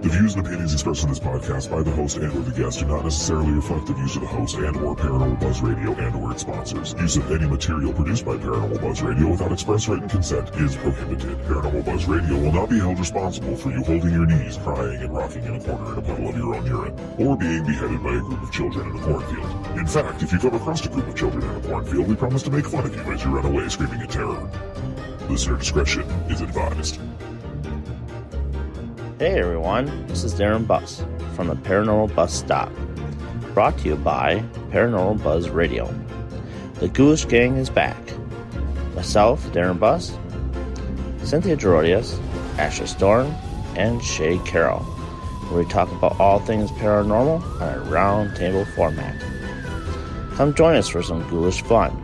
The views and opinions expressed in this podcast by the host and or the guest do not necessarily reflect the views of the host and or Paranormal Buzz Radio and or its sponsors. Use of any material produced by Paranormal Buzz Radio without express written consent is prohibited. Paranormal Buzz Radio will not be held responsible for you holding your knees, crying, and rocking in a corner in a puddle of your own urine, or being beheaded by a group of children in a cornfield. In fact, if you come across a group of children in a cornfield, we promise to make fun of you as you run away screaming in terror. Listener discretion is advised. Hey everyone, this is Darren Bus from the Paranormal Bus Stop, brought to you by Paranormal Buzz Radio. The Ghoulish Gang is back. Myself, Darren Bus, Cynthia Gerodius, Ashley Storm, and Shay Carroll, where we talk about all things paranormal on a round table format. Come join us for some ghoulish fun.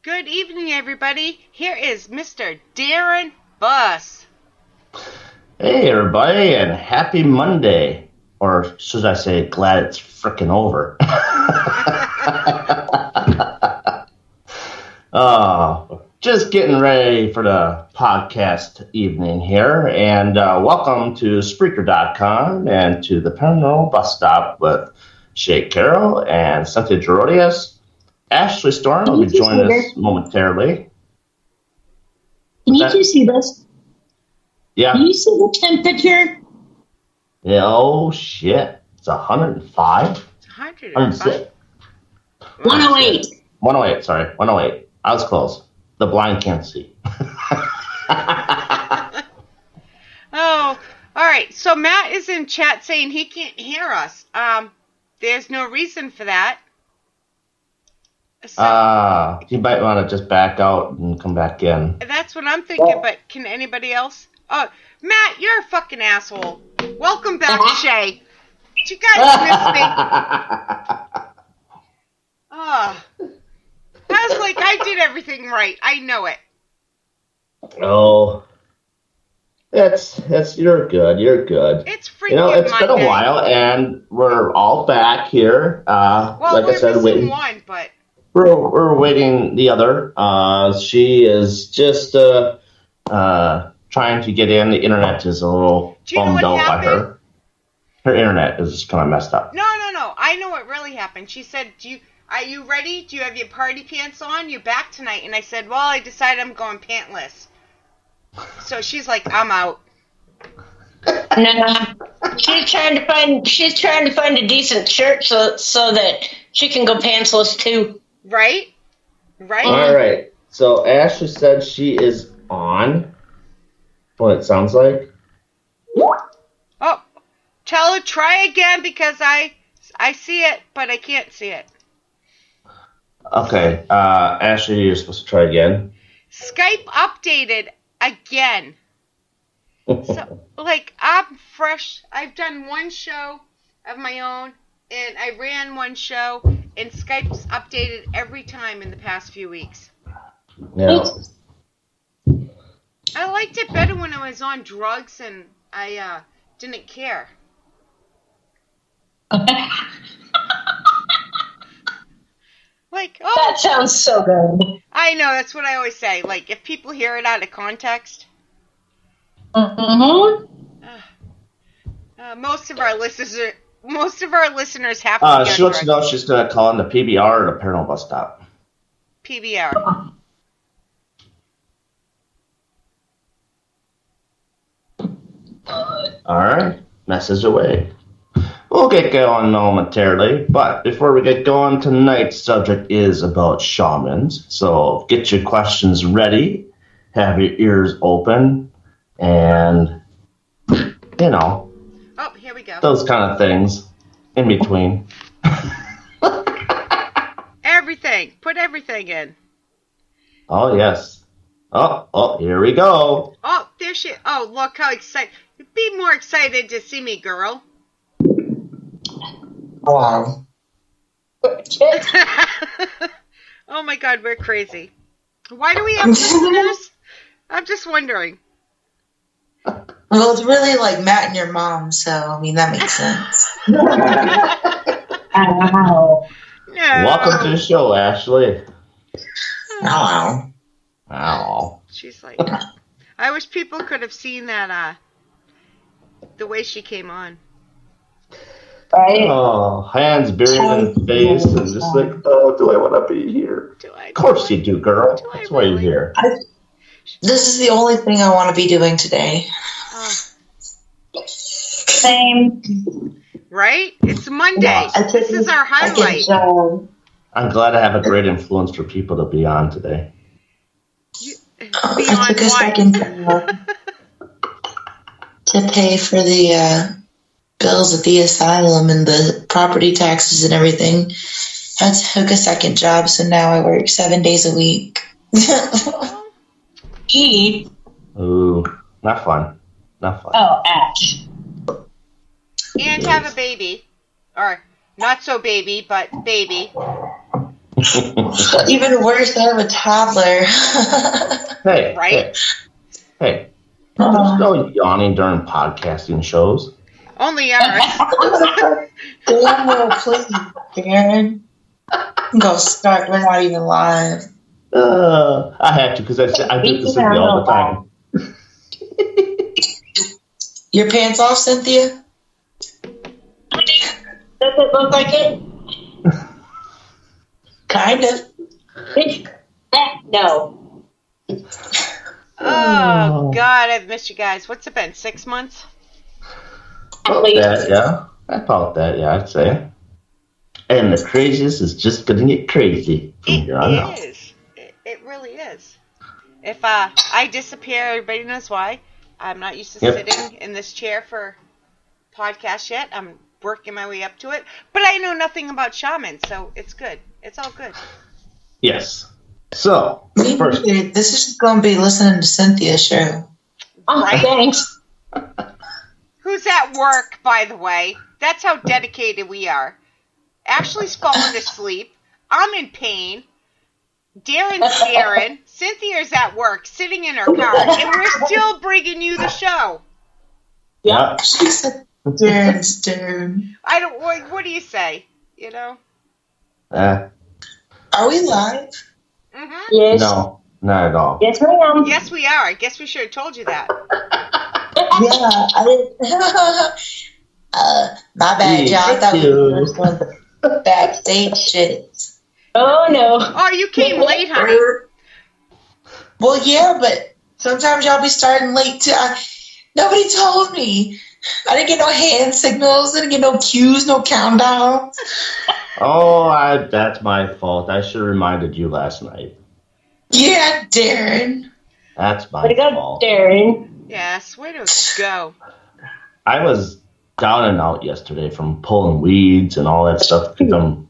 Good evening, everybody. Here is Mr. Darren Bus. Hey everybody, and happy Monday. Or should I say, glad it's frickin' over. Just getting ready for the podcast evening here. And welcome to Spreaker.com and to the Paranormal Bus Stop with Shay Carroll and Cynthia Gerodius. Ashley Storm will be joining us momentarily. Can you two see this? Yeah. Can you see the temperature? Yeah, oh shit. It's 105? It's 105. 108. 108, sorry. 108. I was close. The blind can't see. Oh, all right. So Matt is in chat saying he can't hear us. There's no reason for that. So, you might want to just back out and come back in. That's what I'm thinking, but can anybody else? Oh, Matt, you're a fucking asshole. Welcome back, Shay. Did you guys miss me? Oh. I was like, I did everything right. I know it. Oh. That's you're good. You're good. It's freaking it's been a while, and we're all back here. Like I said, waiting. One, but... We're waiting the other. She is just trying to get in. The internet is a little bummed out by her. Her internet is just kind of messed up. No. I know what really happened. She said, are you ready? Do you have your party pants on? You're back tonight. And I said, well, I decided I'm going pantless. So she's like, I'm out. No. She's trying to find a decent shirt so that she can go pantsless too. Right? All right. So Ashley said she is on. What it sounds like. Oh, tell her try again because I see it, but I can't see it. Okay. Ashley, you're supposed to try again. Skype updated again. So, I'm fresh. I've done one show of my own, and I ran one show, and Skype's updated every time in the past few weeks. Yeah. I liked it better when I was on drugs and I didn't care. That sounds so good. I know, that's what I always say. If people hear it out of context. Mm-hmm. Most of our listeners have to she wants to know if she's going to call in the PBR or the Paranormal Bus Stop. PBR. All right. Message away. We'll get going momentarily, but before we get going, tonight's subject is about shamans. So get your questions ready, have your ears open, and, Oh, here we go. those kind of things in between. Everything. Put everything in. Oh, yes. Oh, here we go. Oh, there she... Oh, look how excited... Be more excited to see me, girl. Wow. Oh, my God, we're crazy. Why do we have listeners? I'm just wondering. Well, it's really like Matt and your mom, so, I mean, that makes sense. Ow. No. Welcome to the show, Ashley. Hello. Wow. She's like, I wish people could have seen that, the way she came on. Right? Oh, hands buried in the face and just like, oh, do I want to be here? Of course you do, girl. Do I That's why you're really? here. This is the only thing I want to be doing today. Oh, Same. right? It's Monday. This is our highlight. I'm glad I have a great influence for people to be on today. I took a second to pay for the bills at the asylum and the property taxes and everything. I took a second job, so now I work 7 days a week. Eat. Ooh, not fun. Not fun. Oh, Ash. And have a baby. Or, not so baby, but baby. Even worse, I have a toddler. Hey, Right? hey. There's no yawning during podcasting shows. Only ours. Damn well, please, Darren. Go start. We're not even live. I have to because I do this all the time. Your pants off, Cynthia? Does it look like it? Kind of. No. Oh, God, I've missed you guys. What's it been, 6 months? At least. That, yeah. About that, yeah, I'd say. And the craziest is just going to get crazy from here on out. It is. It really is. If I disappear, everybody knows why. I'm not used to sitting in this chair for podcast yet. I'm working my way up to it. But I know nothing about shamans, so it's good. It's all good. Yes. So, first. This is going to be listening to Cynthia's show. Oh, Right. thanks. Who's at work, by the way? That's how dedicated we are. Ashley's falling asleep. I'm in pain. Darren's staring. Cynthia's at work, sitting in her car, and we're still bringing you the show. Yeah. She said, Darren's Darren. I don't. What do you say? You know? Are we live? Mm-hmm. Yes. No, not at all. Yes, ma'am. Yes, we are. I guess we should have told you that. Yeah, I didn't. My bad, y'all. I thought we were just doing the backstage shit. Oh, no. Oh, you came late, honey. Well, yeah, but sometimes y'all be starting late too. Nobody told me. I didn't get no hand signals. I didn't get no cues, no countdowns. Oh, that's my fault. I should have reminded you last night. Yeah, Darren. That's my Way to go, fault. Darren. Yes, way to go. I was down and out yesterday from pulling weeds and all that stuff because I'm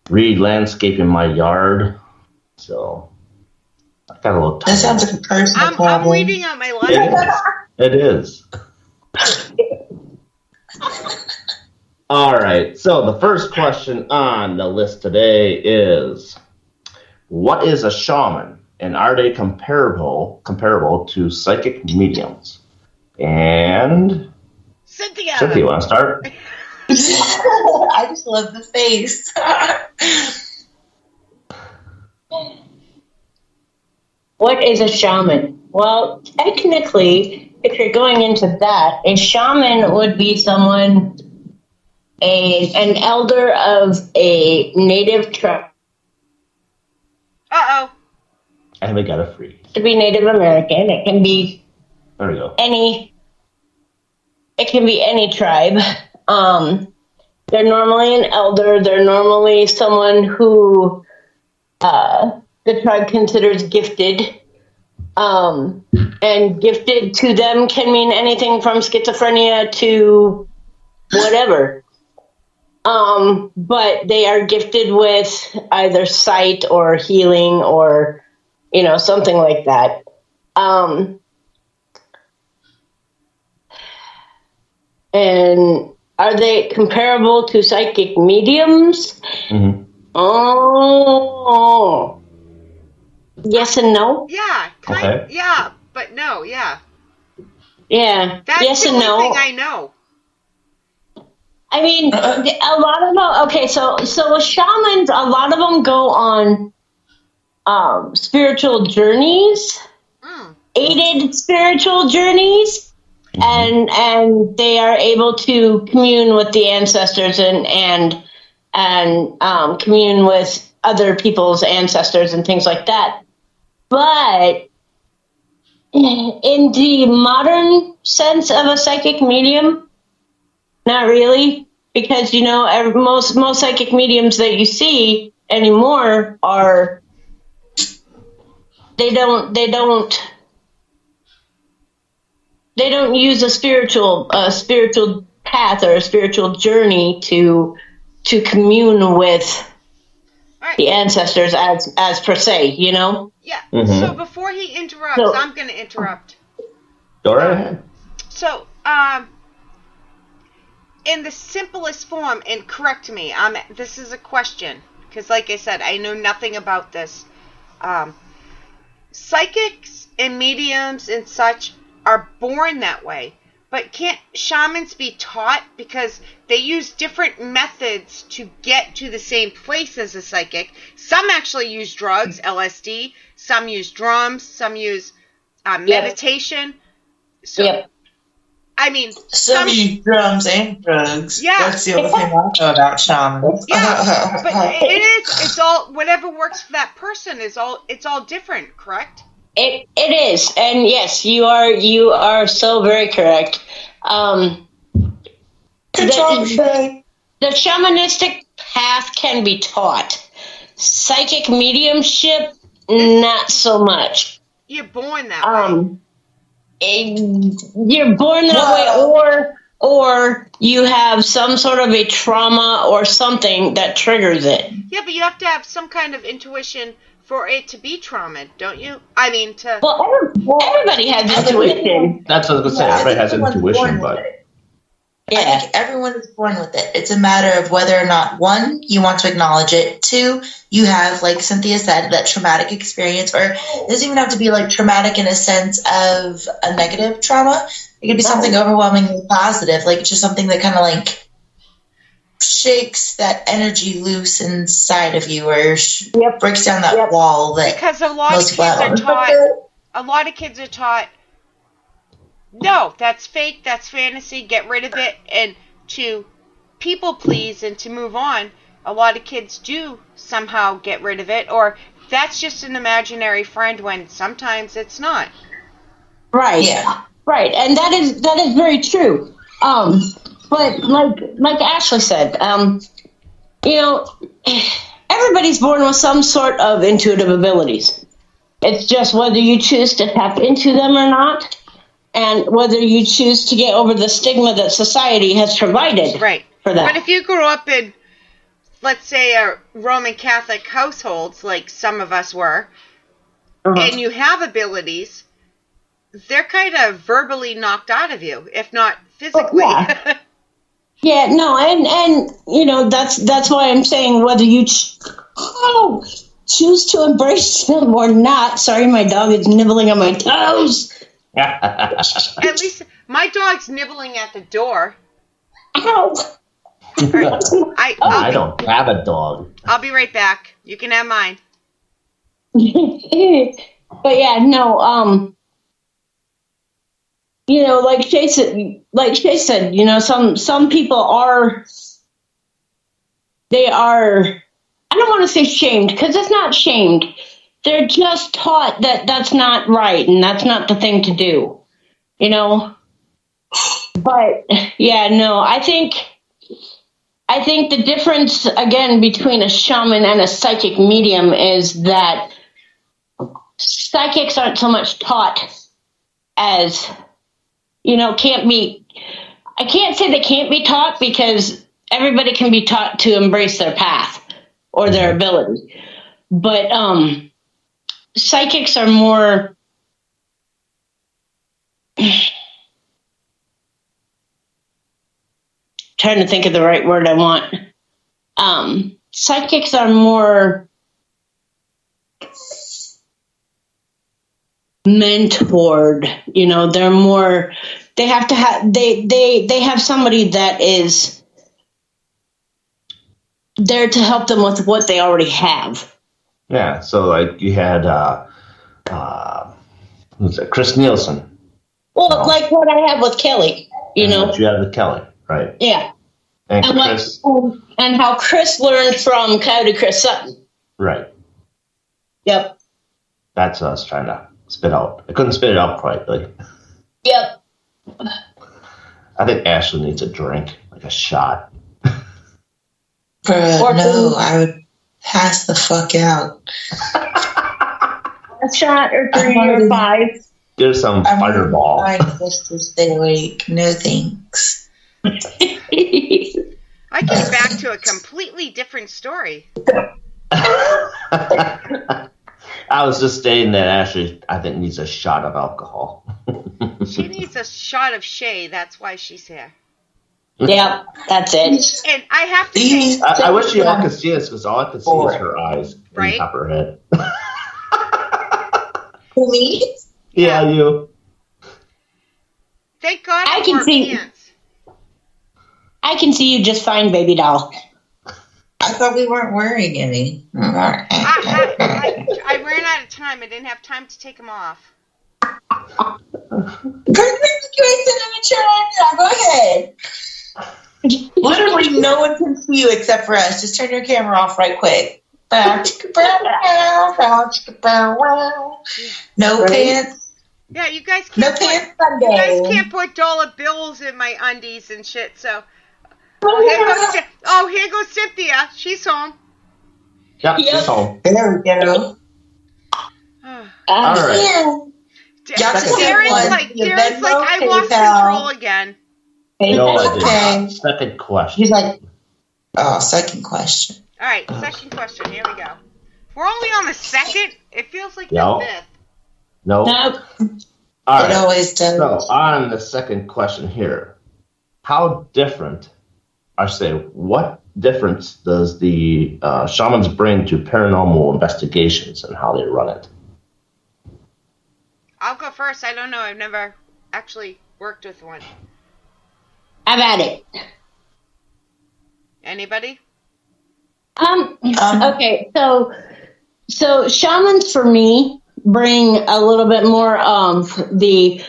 re-landscaping my yard. So I got a little tired. That sounds like a personal I'm problem. weeding out my life. It is. All right. So the first question on the list today is, what is a shaman, and are they comparable to psychic mediums? And Cynthia. Cynthia, want to start? I just love the face. What is a shaman? Well, technically, if you're going into that, a shaman would be someone, an elder of a native tribe. Uh-oh. I haven't got a free. To be Native American, it can be There we go. any tribe. They're normally an elder. They're normally someone who the tribe considers gifted. And gifted to them can mean anything from schizophrenia to whatever. But they are gifted with either sight or healing or, something like that. And are they comparable to psychic mediums? Mm-hmm. Oh, yes and no. Yeah. Okay. Yeah, but no, yeah. Yeah, That's yes the and only no. thing I know. I mean, a lot of them. Okay, so shamans, a lot of them go on spiritual journeys, aided spiritual journeys, and they are able to commune with the ancestors and commune with other people's ancestors and things like that. But in the modern sense of a psychic medium, not really, because most psychic mediums that you see anymore are they don't use a spiritual path or a spiritual journey to commune with the ancestors as per se, Yeah. So before he interrupts, I'm going to interrupt. Go right ahead. So, in the simplest form, and correct me, this is a question, because like I said, I know nothing about this. Psychics and mediums and such are born that way, but can't shamans be taught, because they use different methods to get to the same place as a psychic? Some actually use drugs, LSD, some use drums, some use meditation. So, I mean, some use drums and drugs. Yeah. That's the only thing I know about shamans. Yeah, but it's all, whatever works for that person it's all different, correct? It is, and yes, you are so very correct. Good job, Shay. The shamanistic path can be taught. Psychic mediumship, not so much. You're born that way. You're born that way, or you have some sort of a trauma or something that triggers it. Yeah, but you have to have some kind of intuition for it to be trauma, don't you? I mean, Well, everybody has intuition. That's what I was going to say. Everybody has intuition, but... I think everyone is born with it. It's a matter of whether or not, one, you want to acknowledge it. Two, you have, like Cynthia said, that traumatic experience, or it doesn't even have to be like traumatic in a sense of a negative trauma. It could be something overwhelmingly positive, like just something that kind of like shakes that energy loose inside of you, or breaks down that wall that because a lot of kids are taught, no, that's fake, that's fantasy, get rid of it, and to people please and to move on. A lot of kids do somehow get rid of it, or that's just an imaginary friend, when sometimes it's not. Right. Yeah. Right, and that is very true. But like Ashley said, everybody's born with some sort of intuitive abilities. It's just whether you choose to tap into them or not, and whether you choose to get over the stigma that society has provided for that. But if you grew up in, let's say, a Roman Catholic household, like some of us were, and you have abilities, they're kind of verbally knocked out of you, if not physically. Yeah, no, and that's why I'm saying whether you choose to embrace them or not. Sorry, my dog is nibbling on my toes. At least my dog's nibbling at the door. Ow! I don't have a dog. I'll be right back. You can have mine. But yeah, no. Like Shay said, some people are. They are. I don't want to say shamed, because it's not shamed. They're just taught that that's not right and that's not the thing to do, But yeah, no, I think the difference again between a shaman and a psychic medium is that psychics aren't so much taught as, can't be. I can't say they can't be taught, because everybody can be taught to embrace their path or their ability, but psychics are more trying to think of the right word I want. Psychics are more mentored, they're more, they have to have, they have somebody that is there to help them with what they already have. Yeah, so like you had who's that? Chris Nielsen. Well, like what I have with Kelly, you know. What you had with Kelly, right? Yeah. And Chris, and how Chris learned from Coyote Chris Sutton. Right. Yep. That's what I was trying to spit out. I couldn't spit it out quite. Like. Yep. I think Ashley needs a drink, like a shot. No, I would pass the fuck out. A shot or 3 or 5. Give some fireball. I'm just to stay awake. No thanks. I get back to a completely different story. I was just stating that Ashley, I think, needs a shot of alcohol. She needs a shot of Shay. That's why she's here. Yep, that's it. And I have to say, I wish you all could see this because all I could see is her eyes right? and top of her head. Me? Yeah, you. Thank God I for can our see. pants. I can see you just fine, baby doll. I thought we weren't wearing any. I ran out of time. I didn't have time to take them off. Go ahead. Literally, no one can see you except for us. Just turn your camera off right quick. No pants. Yeah, you guys No can't. pants You Sunday. guys can't put dollar bills in my undies and shit. So, here goes Cynthia. She's home. Yep, she's home. There we go. All right. Darren's like, I lost control again. No, I did not. Second question. He's like, second question. All right, second question. Here we go. We're only on the second. It feels like No. the fifth. No. Nope. All right. It always does. So on the second question here, how different, I say, what difference does the shamans bring to paranormal investigations and how they run it? I'll go first. I don't know. I've never actually worked with one. I've had it. Anybody? Okay, so shamans for me bring a little bit more of the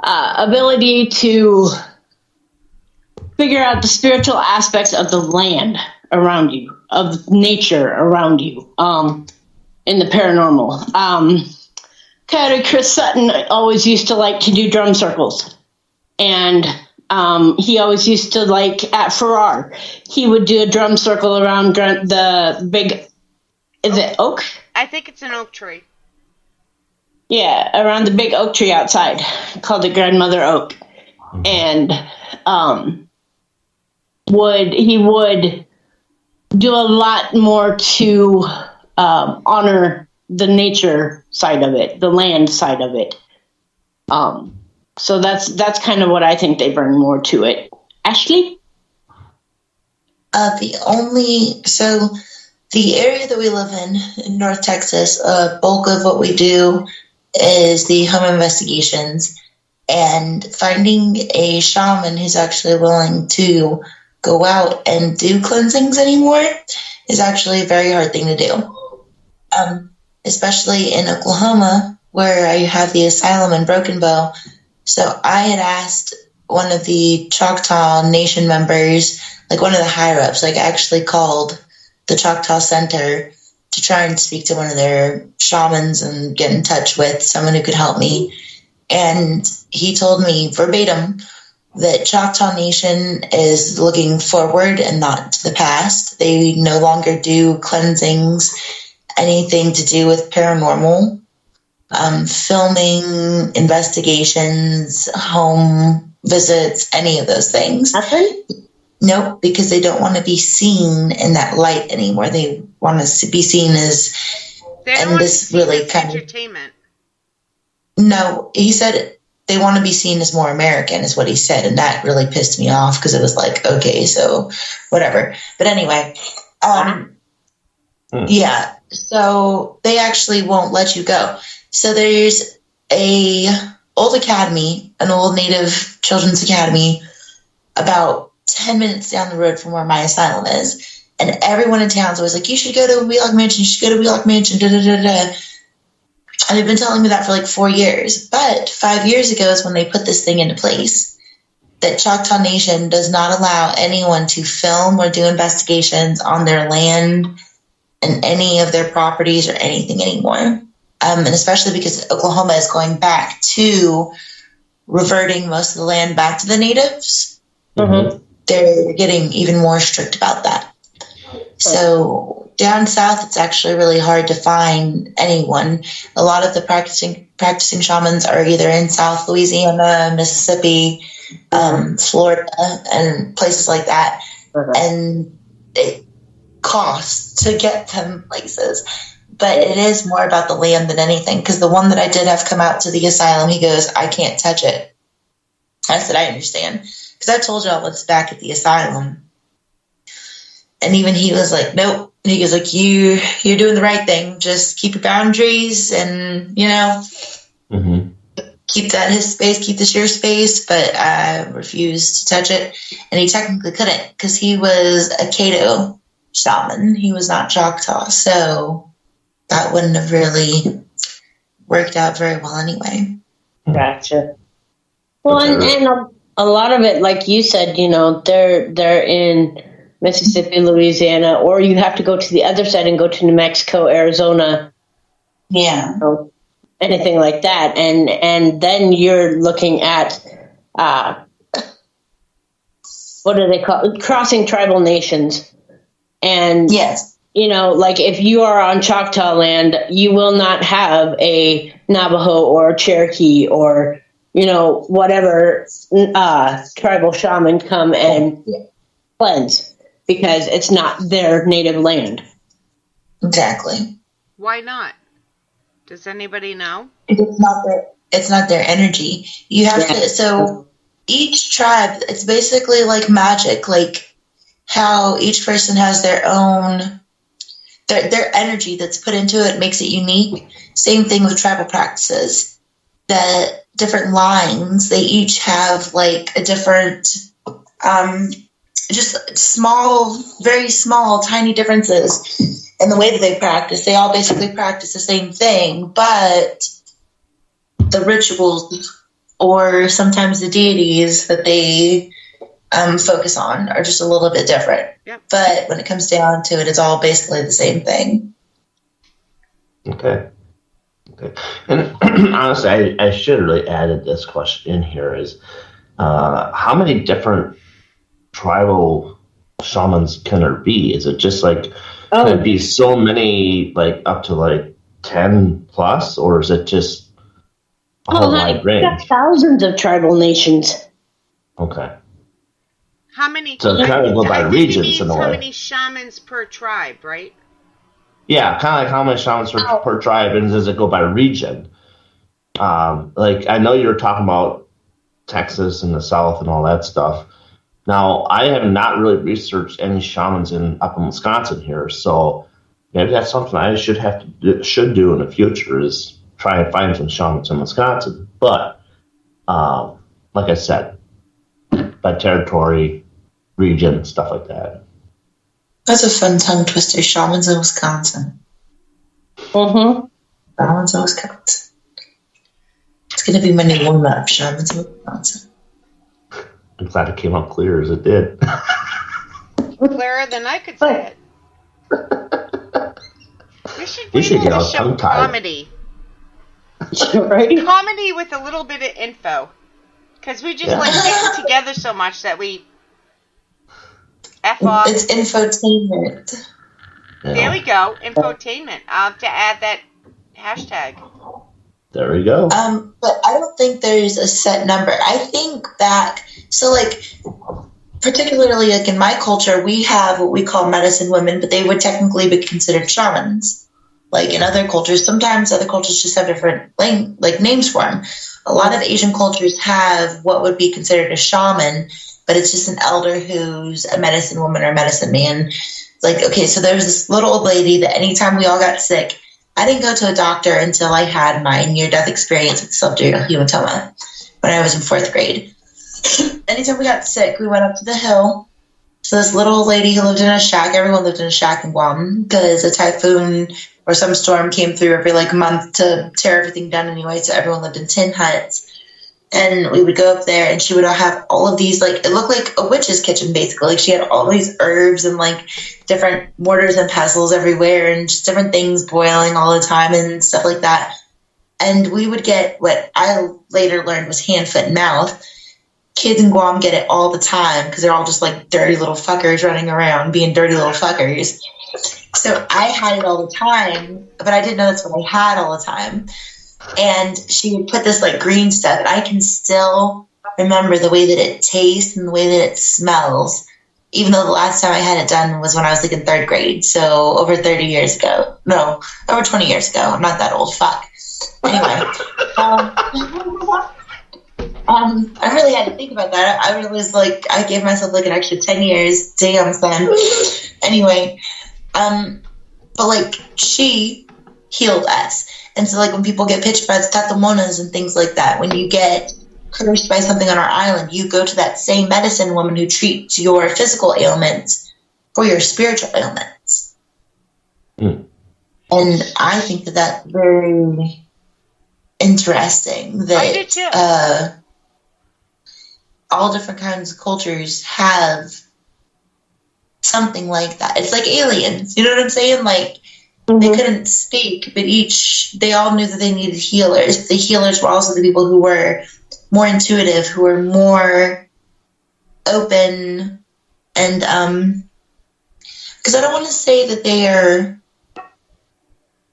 ability to figure out the spiritual aspects of the land around you, of nature around you, in the paranormal. Coyote Chris Sutton always used to like to do drum circles, and he always used to, like, at Farrar, he would do a drum circle around the big, is it oak? I think it's an oak tree. Yeah, around the big oak tree outside, called the Grandmother Oak. And he would do a lot more to honor the nature side of it, the land side of it. So that's kind of what I think they bring more to it. Ashley? The area that we live in North Texas, bulk of what we do is the home investigations, and finding a shaman who's actually willing to go out and do cleansings anymore is actually a very hard thing to do. Especially in Oklahoma, where I have the asylum in Broken Bow. So I had asked one of the Choctaw Nation members, like one of the higher ups, like actually called the Choctaw Center to try and speak to one of their shamans and get in touch with someone who could help me. And he told me verbatim that Choctaw Nation is looking forward and not to the past. They no longer do cleansings, anything to do with paranormal. Filming, investigations, home visits, any of those things. Nothing? Nope, because they don't want to be seen in that light anymore. They want to be seen as, and this really kind of entertainment. No, he said they want to be seen as more American, is what he said, and that really pissed me off because it was like, okay, so whatever. But anyway, yeah. So they actually won't let you go. So there's a old academy, an old Native Children's Academy, about 10 minutes down the road from where my asylum is. And everyone in town's always like, you should go to Wheelock Mansion, you should go to Wheelock Mansion, da-da-da-da. And they've been telling me that for like 4 years. But 5 years ago is when they put this thing into place, that Choctaw Nation does not allow anyone to film or do investigations on their land and any of their properties or anything anymore. And especially because Oklahoma is going back to reverting most of the land back to the natives. Mm-hmm. They're getting even more strict about that. So down south, it's actually really hard to find anyone. A lot of the practicing shamans are either in South Louisiana, Mississippi, Florida, and places like that. Mm-hmm. And it costs to get them places. But it is more about the land than anything. Because the one that I did have come out to the asylum, he goes, I can't touch it. I said, I understand. Because I told y'all it's back at the asylum. And even he was like, nope. He goes like, you're doing the right thing. Just keep your boundaries and, keep that his space, keep this your space. But I refused to touch it. And he technically couldn't because he was a Caddo shaman. He was not Choctaw. So that wouldn't have really worked out very well anyway. Gotcha. Well, and a lot of it, like you said, they're in Mississippi, Louisiana, or you have to go to the other side and go to New Mexico, Arizona. Yeah. Anything like that. And then you're looking at, what do they call it? Crossing tribal nations. And, yes. Like if you are on Choctaw land, you will not have a Navajo or Cherokee or, whatever tribal shaman come and cleanse. Because it's not their native land. Exactly. Why not? Does anybody know? It's not their energy. You have to. So each tribe, it's basically like magic. Like how each person has their own, their energy that's put into it makes it unique. Same thing with tribal practices. The different lines, they each have like a different. Just small, very small, tiny differences in the way that they practice. They all basically practice the same thing, but the rituals or sometimes the deities that they focus on are just a little bit different. Yep. But when it comes down to it, it's all basically the same thing. Okay. And honestly, I should have really added this question in here is how many different tribal shamans can there be? Is it just like can it be so many, like up to like 10 plus, or is it just a whole wide range? Thousands of tribal nations. Okay. How many? So kind of go by regions in a way. How many shamans per tribe, right? Yeah, kind of like how many shamans per tribe, and does it go by region? Like I know you're talking about Texas and the South and all that stuff. Now, I have not really researched any shamans up in Wisconsin here, so maybe that's something I should do in the future is try and find some shamans in Wisconsin. But like I said, by territory, region, stuff like that. That's a fun tongue twister. Shamans in Wisconsin. Mm-hmm. Shamans in Wisconsin. It's going to be my new warm-up. Shamans in Wisconsin. I'm glad it came out clear as it did. Clearer than I could say it. We should get a our show tongue-tied. comedy. Right? Comedy with a little bit of info. Because we just like getting together so much that we F off. It's infotainment. Yeah. There we go. Infotainment. I'll have to add that hashtag. There we go. But I don't think there's a set number. I think back, so like, particularly like in my culture, we have what we call medicine women, but they would technically be considered shamans. Like in other cultures, sometimes other cultures just have different like names for them. A lot of Asian cultures have what would be considered a shaman, but it's just an elder who's a medicine woman or medicine man. It's like, okay, so there's this little old lady that anytime we all got sick, I didn't go to a doctor until I had my near-death experience with subdural hematoma when I was in 4th grade. Anytime we got sick, we went up to the hill So this little lady who lived in a shack, everyone lived in a shack in Guam because a typhoon or some storm came through every like month to tear everything down anyway. So everyone lived in tin huts. And we would go up there and she would have all of these, like, it looked like a witch's kitchen basically. Like she had all these herbs and like different mortars and pestles everywhere and just different things boiling all the time and stuff like that. And we would get what I later learned was hand, foot, and mouth. Kids in Guam get it all the time because they're all just like dirty little fuckers running around being dirty little fuckers. So I had it all the time, but I didn't know that's what I had all the time. And she would put this like green stuff, and I can still remember the way that it tastes and the way that it smells, even though the last time I had it done was when I was like in 3rd grade, so over 30 years ago. No, over 20 years ago. I'm not that old. Fuck. Anyway, I really had to think about that. I was like, I gave myself like an extra 10 years. Damn, son. Anyway, but like she healed us. And so like when people get pitched by tatamonas and things like that, when you get cursed by something on our island, you go to that same medicine woman who treats your physical ailments for your spiritual ailments. And I think that that's very interesting that I do too. All different kinds of cultures have something like that. It's like aliens. You know what I'm saying? Like, they couldn't speak, but they all knew that they needed healers. The healers were also the people who were more intuitive, who were more open, and because I don't want to say that they are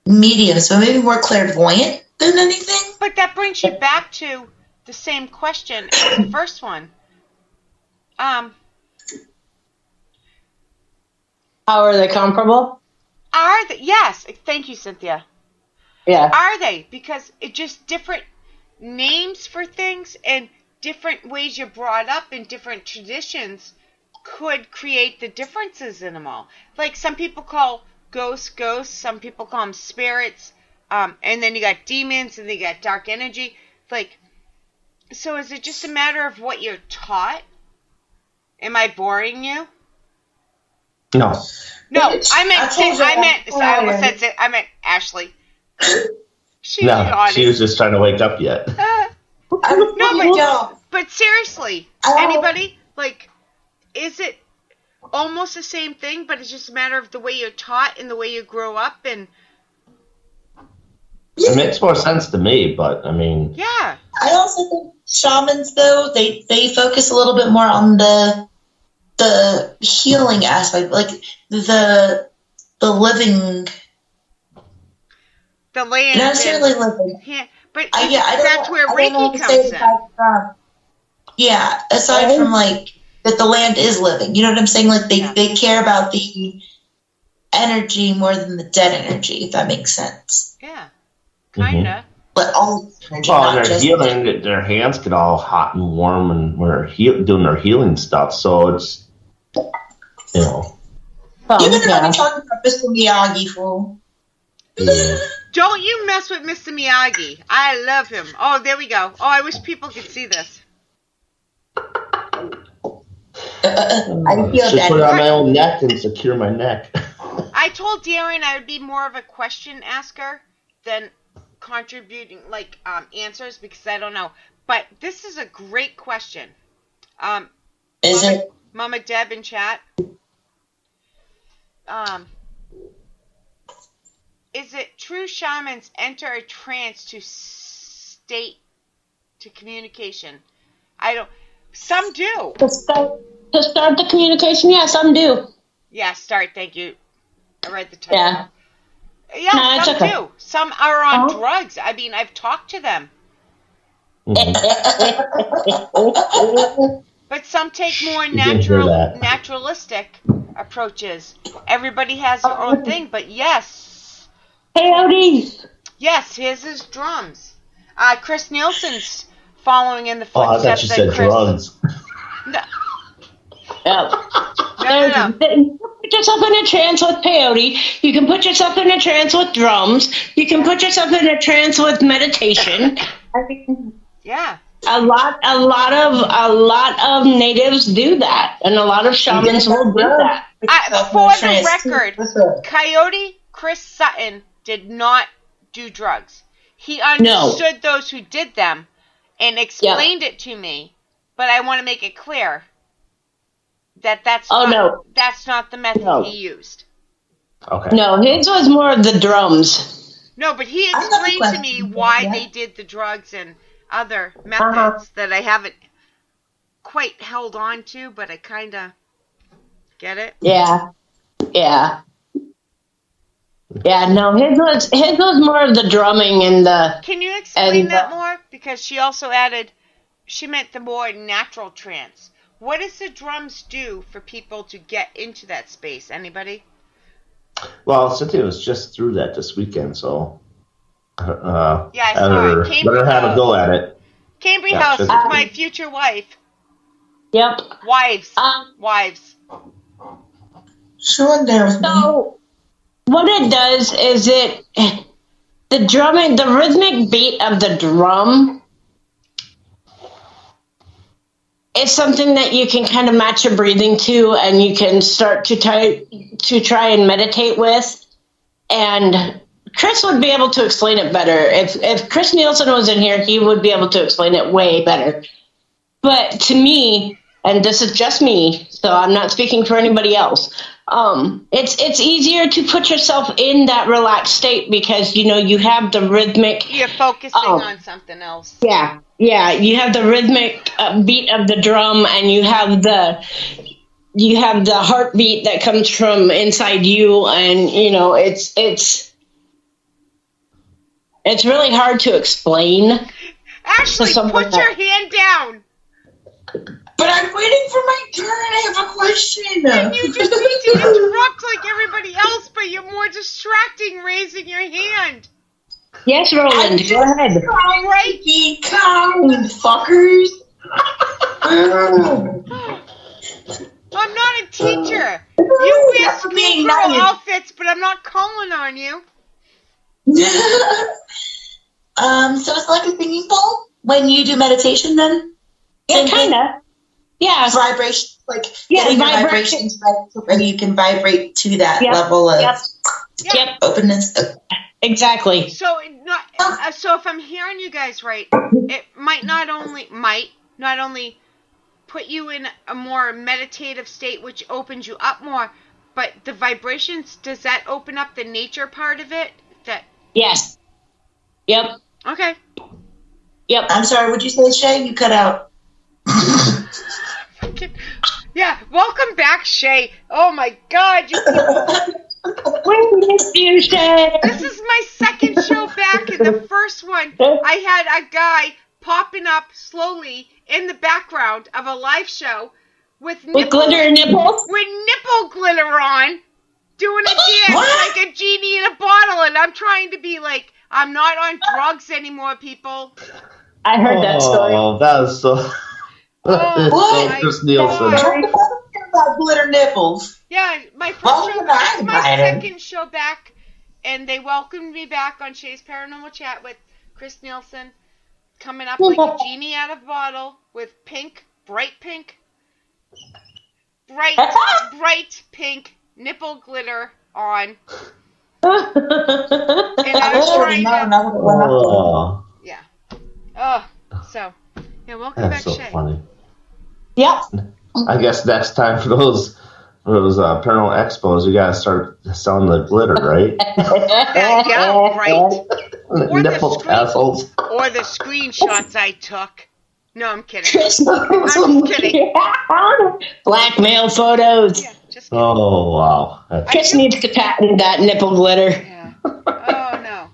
mediums, but maybe more clairvoyant than anything. But that brings you back to the same question as the first one. How are they comparable? Are they? Yes. Thank you, Cynthia. Yeah. Are they? Because it's just different names for things and different ways you're brought up and different traditions could create the differences in them all. Like some people call ghosts, some people call them spirits, and then you got demons and then you got dark energy. Like, so is it just a matter of what you're taught? Am I boring you? No. No, I meant Ashley. She was just trying to wake up yet. But seriously, anybody, like, is it almost the same thing, but it's just a matter of the way you're taught and the way you grow up and... It makes more sense to me, but, I mean... Yeah. I also think shamans, though, they focus a little bit more on the healing aspect, like the living, the land, not necessarily living. Yeah, but that's where Reiki comes in. Yeah, aside from like that, the land is living. You know what I'm saying? Like they care about the energy more than the dead energy, if that makes sense. Yeah, kinda. Mm-hmm. But all energy, they're healing. Their hands get all hot and warm, and we're doing their healing stuff. So it's, you know. You better not be talking about Mr. Miyagi, fool. Yeah. Don't you mess with Mr. Miyagi. I love him. Oh, there we go. Oh, I wish people could see this. I feel should that. put it on my own neck and secure my neck. I told Darren I would be more of a question asker than contributing like answers because I don't know. But this is a great question. Is it Mama Deb in chat? Is it true shamans enter a trance to state to communication? I don't. Some do. To start the communication, yeah, some do. Yeah, start. Thank you. I read the title. Yeah. Yeah, No, some okay. do. Some are on drugs. I mean, I've talked to them. But some take more naturalistic approaches. Everybody has their own thing, but yes. Peyotes. Yes, here's his drums. Chris Nielsen's following in the Oh, I footsteps. thought you said drugs. No. No. Put yourself in a trance with peyote. You can put yourself in a trance with drums. You can put yourself in a trance with meditation. Yeah. A lot of natives do that, and a lot of shamans will do that. For the record, Coyote Chris Sutton did not do drugs. He understood those who did them and explained it to me, but I want to make it clear that that's not the method he used. Okay. No, his was more of the drums. No, but he explained to me why they did the drugs and other methods that I haven't quite held on to, but I kind of get it. Yeah. No, his was more of the drumming and the. Can you explain that more? Because she also added, she meant the more natural trance. What does the drums do for people to get into that space? Anybody? Well, Cynthia was just through that this weekend, so I saw it. Let her have a go at it. Cambry House with my future wife. Yep. Wives. She wasn't there with me. So, what it does is the drumming, the rhythmic beat of the drum is something that you can kind of match your breathing to, and you can start to try and meditate with. And Chris would be able to explain it better. If Chris Nielsen was in here, he would be able to explain it way better. But to me, and this is just me, so I'm not speaking for anybody else, it's easier to put yourself in that relaxed state because, you have the rhythmic... You're focusing on something else. Yeah, you have the rhythmic beat of the drum, and you have the heartbeat that comes from inside you, and, it's really hard to explain. Ashley, put your hand down. But I'm waiting for my turn. I have a question. And you just need to interrupt like everybody else, but you're more distracting raising your hand. Yes, Roland, go ahead. Right? Be kind, fuckers. I'm not a teacher. You wear schoolgirl outfits, but I'm not calling on you. So it's like a singing bowl when you do meditation then? Yeah, kind of. Yeah. Vibration, getting your vibrations right, and you can vibrate to that level of openness. Exactly. So if I'm hearing you guys right, it might not only put you in a more meditative state, which opens you up more, but the vibrations, does that open up the nature part of it? Yes. Yep. Okay. Yep. I'm sorry, what'd you say, Shay? You cut out. Yeah, welcome back, Shay. Oh my God, We missed you, Shay. This is my second show back, and the first one, I had a guy popping up slowly in the background of a live show with glitter nipples? With nipple glitter on, doing a dance like a genie in a bottle, and I'm trying to be like, I'm not on drugs anymore, people. I heard that story. Oh, that was so... What? Chris Nielsen. About glitter nipples. Yeah, my first show, this is my second show back, and they welcomed me back on Shay's Paranormal Chat with Chris Nielsen, coming up like a genie out of a bottle with bright pink nipple glitter on. And I was trying to... Yeah. Welcome back, Shay. Shay. Funny. Yep. I guess next time for those paranormal expos, you gotta start selling the glitter, right? Yeah, right. Or nipple tassels. Or the screenshots I took. No, I'm kidding. I'm kidding. Blackmail photos. Yeah, just kidding. Oh, wow. Chris needs to patent that nipple glitter. Yeah. Oh, no.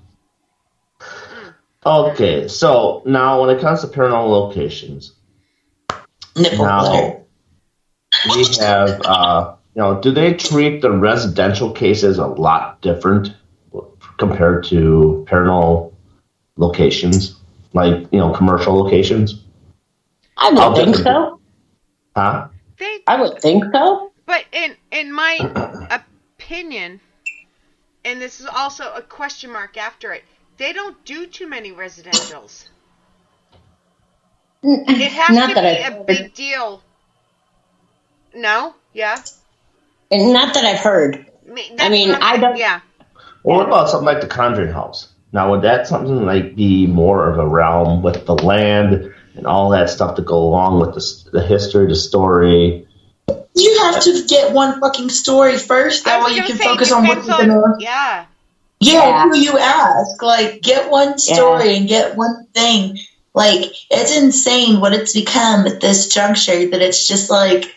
Okay, so now when it comes to paranormal locations, Nipple glitter. We have, do they treat the residential cases a lot different compared to paranormal locations, like, commercial locations? I would think so. Huh? I would think so. But in my opinion, and this is also a question mark after it, they don't do too many residentials. It has Not to that be I've a heard. big deal. No? Yeah? Not that I've heard. I mean, I don't. Yeah. Well, what about something like the Conjuring House? Now, would that something like be more of a realm with the land and all that stuff to go along with the history, the story? You have to get one fucking story first. That way you can focus on what you're gonna. Yeah. Yeah, who you ask. Like, get one story and get one thing. Like, it's insane what it's become at this juncture that it's just like,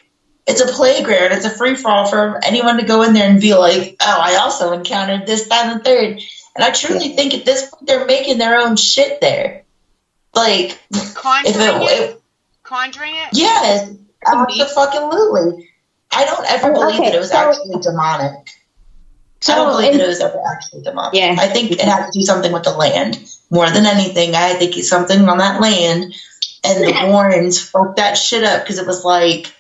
it's a playground. It's a free-for-all for anyone to go in there and be like, oh, I also encountered this, that, and the third. And I truly think at this point they're making their own shit there. Like, Conjuring it? Yes, absolutely. I don't ever believe that it was actually demonic. I don't believe that it was ever actually demonic. Yeah. I think it had to do something with the land. More than anything, I think it's something on that land. And the Warrens fucked that shit up because it was like,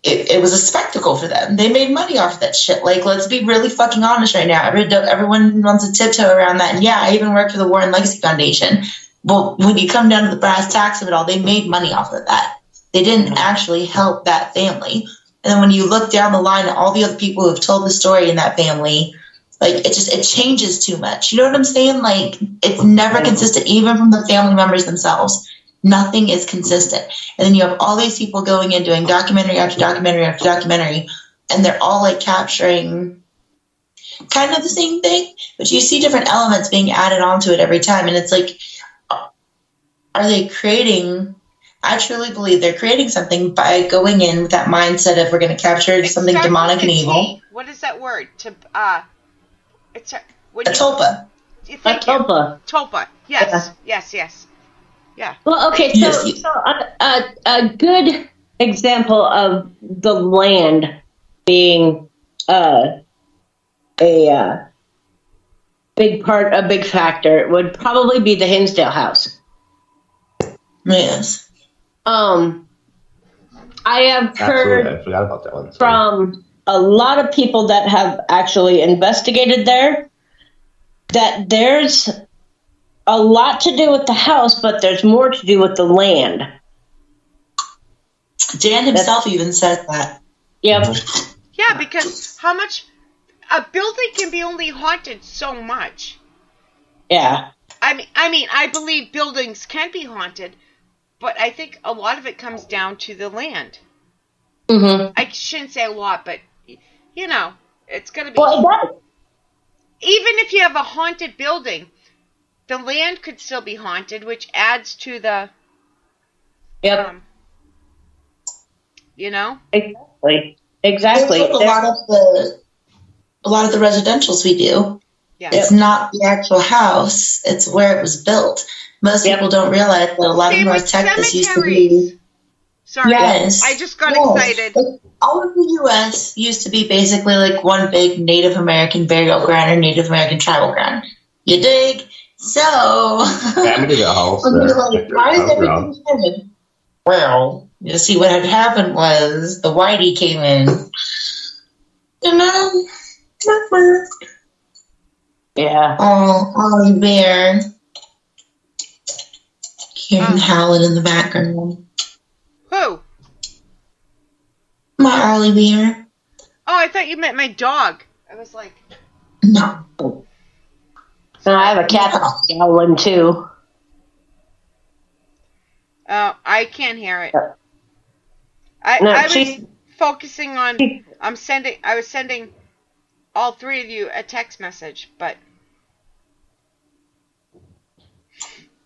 it was a spectacle for them. They made money off that shit. Like, let's be really fucking honest right now. Everyone wants to tiptoe around that. And yeah, I even worked for the Warren Legacy Foundation. Well, when you come down to the brass tacks of it all, they made money off of that. They didn't actually help that family. And then when you look down the line at all the other people who have told the story in that family, like, it changes too much. You know what I'm saying? Like, it's never consistent, even from the family members themselves. Nothing is consistent. And then you have all these people going in doing documentary after documentary after documentary, and they're all like capturing kind of the same thing, but you see different elements being added onto it every time. And it's like, are they creating? I truly believe they're creating something by going in with that mindset of we're going to capture something demonic and evil. What is that word? It's a tulpa. Tulpa. Yes. Yeah. Yes. Yeah. Well, okay. So a good example of the land being a big factor would probably be the Hinsdale house. Yes. I have heard I forgot about that one. from a lot of people that have actually investigated there that there's a lot to do with the house, but there's more to do with the land. Dan himself even said that. Yep. Yeah, because how much a building can be only haunted so much. Yeah. I mean, I believe buildings can be haunted, but I think a lot of it comes down to the land. Mm-hmm. I shouldn't say a lot, but you know, it's gonna be. Well, it does. Even if you have a haunted building, the land could still be haunted, which adds to the. Yep. You know. Exactly. Like a lot of the residentials we do. Yeah. It's not the actual house; it's where it was built. Most people don't realize that a lot of North Texas used to be. Sorry, yes, I just got excited. All of the U.S. used to be basically like one big Native American burial ground or Native American tribal ground. You dig? So, family house. Like, why is everything haunted? Well, you see, what had happened was the whitey came in. You know, yeah. Oh, Ollie Bear. Hearing howling in the background. Who? My Ollie Bear. Oh, I thought you meant my dog. I was like... No. And I have a cat howling too. Oh, I can't hear it. I was focusing on... I was sending all three of you a text message, but...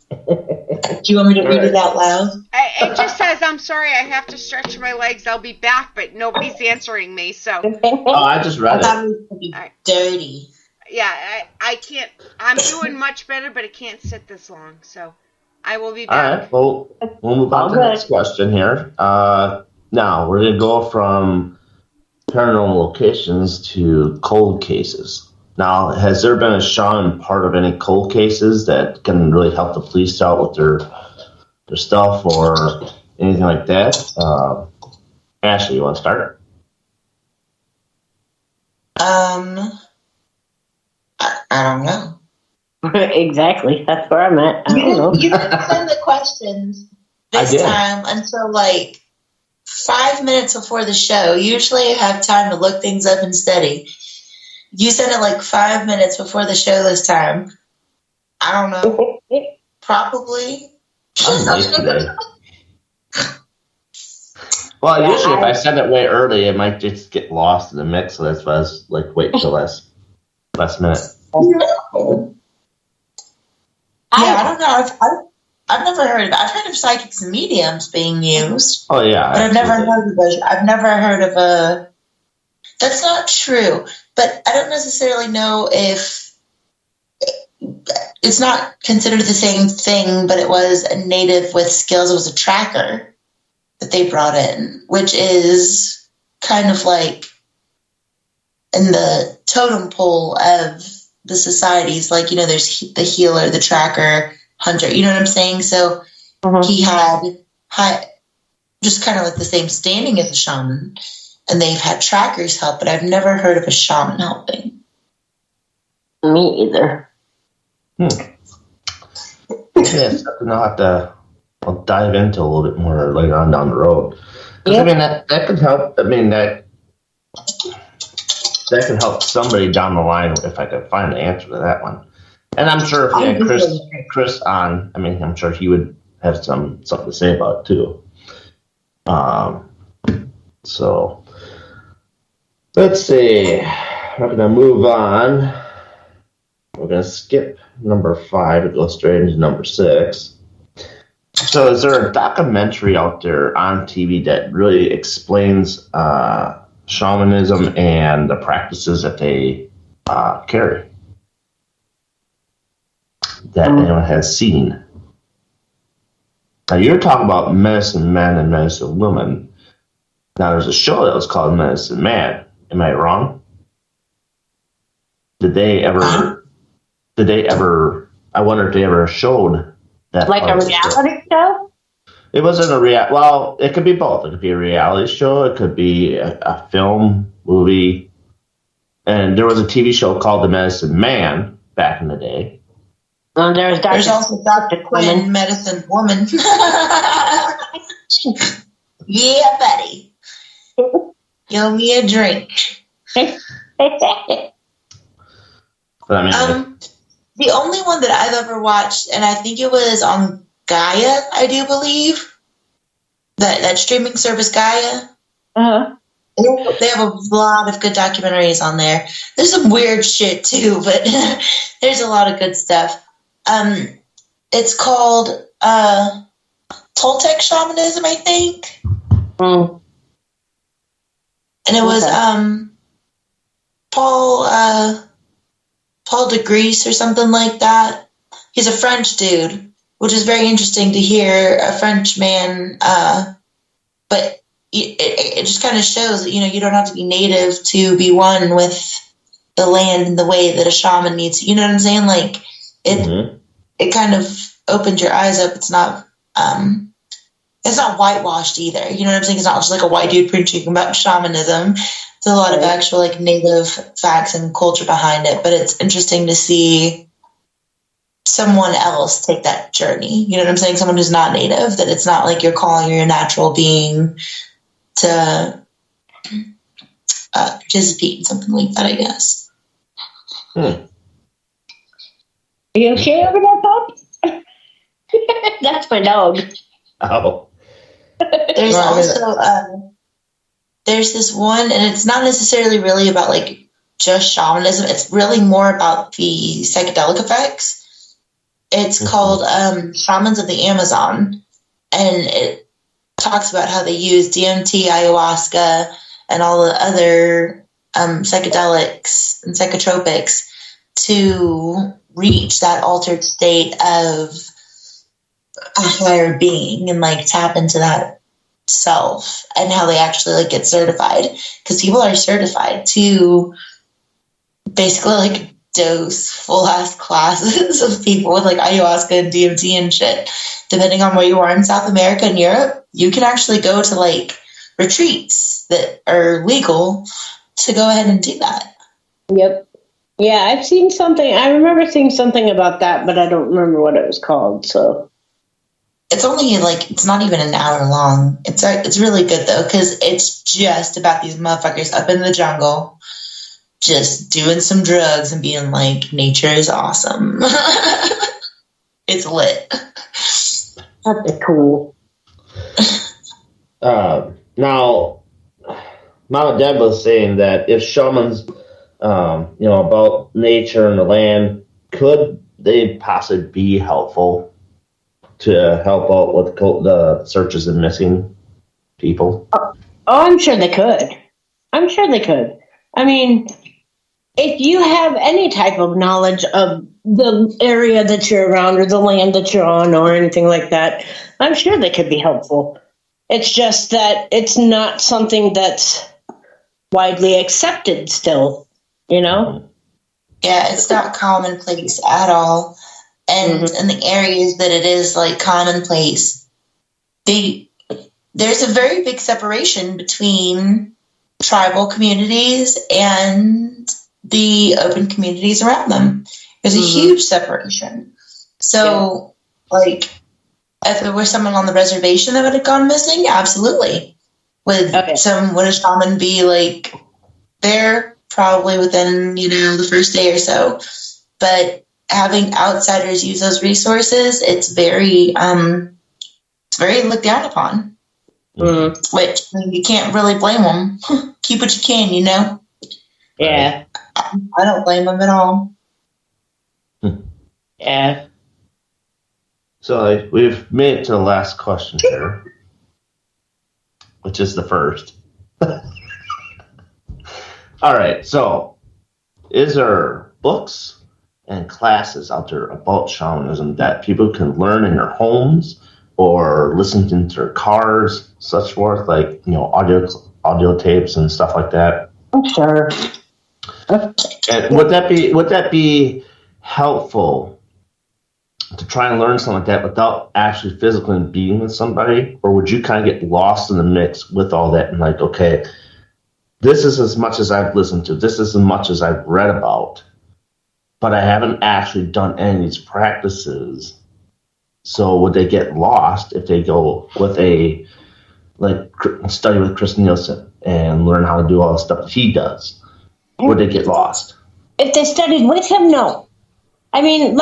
Do you want me to read it out loud? It just says, I'm sorry, I have to stretch my legs. I'll be back, but nobody's answering me, so... Oh, I just read I thought it. it was going to be dirty. Yeah, I can't... I'm doing much better, but I can't sit this long, so I will be back. All right, well, we'll move on to the next question here. Now, we're going to go from paranormal locations to cold cases. Now, has there been a shaman part of any cold cases that can really help the police out with their stuff or anything like that? Ashley, you want to start? I don't know. Exactly. That's where I'm at. I don't know. You can send the questions this time until like 5 minutes before the show. Usually I have time to look things up and study. You sent it like 5 minutes before the show this time. I don't know. Probably. I'm late today. Well, usually if I send it way early, it might just get lost in the mix. So that's why I was like waiting till last minute. I don't know. I've never heard of it. I've heard of psychics and mediums being used. Oh yeah, but I've never heard of a. That's not true. But I don't necessarily know if it's not considered the same thing. But it was a native with skills. It was a tracker that they brought in, which is kind of like in the totem pole of the societies. Like, you know, there's the healer, the tracker, hunter, you know what I'm saying? So he had just kind of like the same standing as a shaman, and they've had trackers help, but I've never heard of a shaman helping. Me either. Yeah, it's something I'll dive into a little bit more later on down the road. I mean, that could help. I mean, that could help somebody down the line if I could find the answer to that one. And I'm sure if we had Chris on, I mean, I'm sure he would have something to say about it too. So let's see. We're gonna move on. We're gonna skip number 5 and go straight into number 6. So is there a documentary out there on TV that really explains shamanism and the practices that they carry that anyone has seen? Now you're talking about medicine men and medicine women. Now there's a show that was called Medicine Man. Am I wrong? Did they ever? I wonder if they ever showed that. Like a reality show? It wasn't a well, it could be both. It could be a reality show. It could be a film, movie. And there was a TV show called The Medicine Man back in the day. There's also Dr. Quinn, Medicine Woman. Yeah, buddy. Give me a drink. But I mean, the only one that I've ever watched, and I think it was on Gaia, I do believe, that streaming service Gaia. They have a lot of good documentaries on there. There's some weird shit too, but there's a lot of good stuff. It's called Toltec shamanism, I think. And it was Paul de Gries or something like that. He's a French dude, which is very interesting to hear a French man. But it just kind of shows that, you know, you don't have to be native to be one with the land in the way that a shaman needs to. You know what I'm saying? Like it kind of opens your eyes up. It's not whitewashed either. You know what I'm saying? It's not just like a white dude preaching about shamanism. There's a lot of actual like native facts and culture behind it, but it's interesting to see someone else take that journey. You know what I'm saying? Someone who's not native, that it's not like you're calling your natural being to participate in something like that, I guess. Are you okay over there, Bob? That's my dog. Oh. There's also there's this one, and it's not necessarily really about like just shamanism. It's really more about the psychedelic effects. It's called Shamans of the Amazon, and it talks about how they use DMT, ayahuasca, and all the other psychedelics and psychotropics to reach that altered state of a higher being and like tap into that self, and how they actually like get certified, because people are certified to basically like dose full ass classes of people with like ayahuasca and DMT and shit. Depending on where you are in South America and Europe, you can actually go to like retreats that are legal to go ahead and do that. Yep. Yeah, I've seen something. I remember seeing something about that, but I don't remember what it was called. So It's only like, it's not even an hour long. It's really good though, because it's just about these motherfuckers up in the jungle, just doing some drugs and being like, nature is awesome. It's lit. That's cool. Now, Mama Deb was saying that if shamans, about nature and the land, could they possibly be helpful to help out with the searches of missing people? Oh, I'm sure they could. I mean, if you have any type of knowledge of the area that you're around or the land that you're on or anything like that, I'm sure they could be helpful. It's just that it's not something that's widely accepted still, Yeah, it's not commonplace at all. And in the areas that it is like commonplace, there's a very big separation between tribal communities and the open communities around them. There's a huge separation. So, like, if there was someone on the reservation that would have gone missing, absolutely. Would a shaman be like there probably within, the first day or so? But having outsiders use those resources, it's very looked down upon. Which you can't really blame them. Keep what you can, Yeah. I don't blame them at all. Yeah. So we've made it to the last question here, which is the first. All right. So, is there books and classes out there about shamanism that people can learn in their homes or listen to in their cars, such forth, like audio tapes and stuff like that? Sure. And would that be helpful to try and learn something like that without actually physically being with somebody, or would you kind of get lost in the mix with all that and like, okay, this is as much as I've listened to, this is as much as I've read about, but I haven't actually done any of these practices. So would they get lost if they go with study with Chris Nielsen and learn how to do all the stuff that he does? Would they get lost? If they studied with him, no. I mean,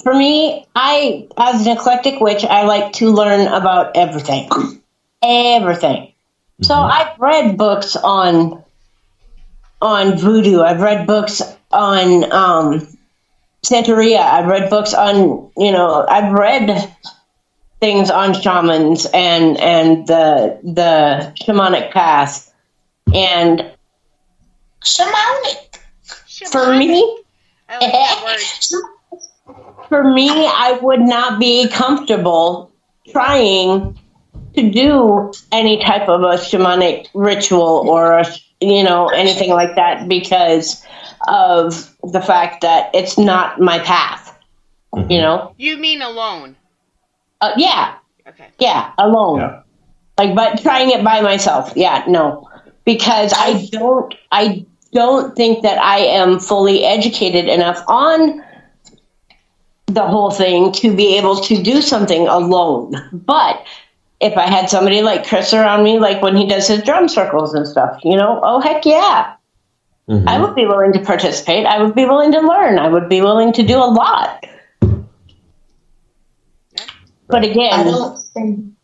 for me, as an eclectic witch, I like to learn about everything. Everything. So I've read books on voodoo. I've read books on Santeria. I've read books on, I've read things on shamans and the shamanic path. And Shamanic. For me, I like that word. For me, I would not be comfortable trying to do any type of a shamanic ritual or anything like that because of the fact that it's not my path. You mean alone? Yeah. Okay. Yeah, alone. Yeah. But trying it by myself. Yeah, no, because I don't think that I am fully educated enough on the whole thing to be able to do something alone. But if I had somebody like Chris around me, like when he does his drum circles and stuff, oh, heck yeah. I would be willing to participate. I would be willing to learn. I would be willing to do a lot. But again, I don't think.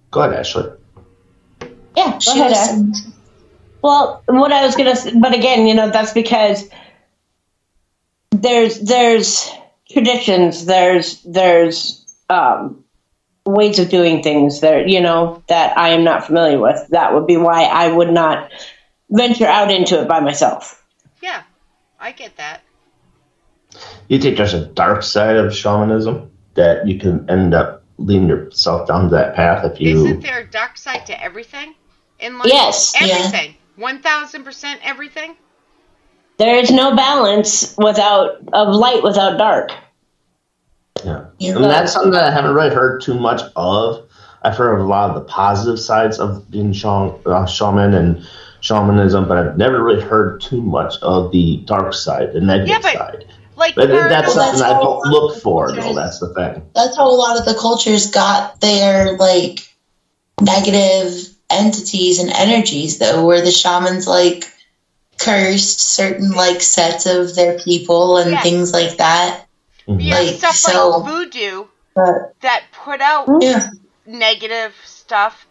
Go ahead, Ashley. Yeah, go ahead, Ashley. Well, what I was going to say, but again, that's because there's traditions, there's ways of doing things there, that I am not familiar with. That would be why I would not venture out into it by myself. Yeah, I get that. You think there's a dark side of shamanism that you can end up leading yourself down that path if you... Isn't there a dark side to everything in life? Yes. Everything. 1,000% everything? There is no balance of light without dark. Yeah. And that's something that I haven't really heard too much of. I've heard of a lot of the positive sides of being shaman and shamanism, but I've never really heard too much of the dark side, the negative side. Like But that's paranormal. something I don't look for, though. That's the thing. That's how a lot of the cultures got their like negative entities and energies, though, where the shamans like cursed certain like sets of their people and things like that. You have stuff like voodoo that put out negative stuff